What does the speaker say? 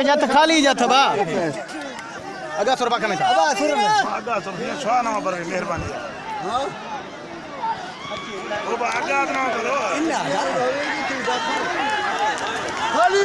जत खाली जत बा अगा सुरबा कने था आगा सुर छवा ना पर मेहरबानी हां ओ आगा ना करो इल्ला खाली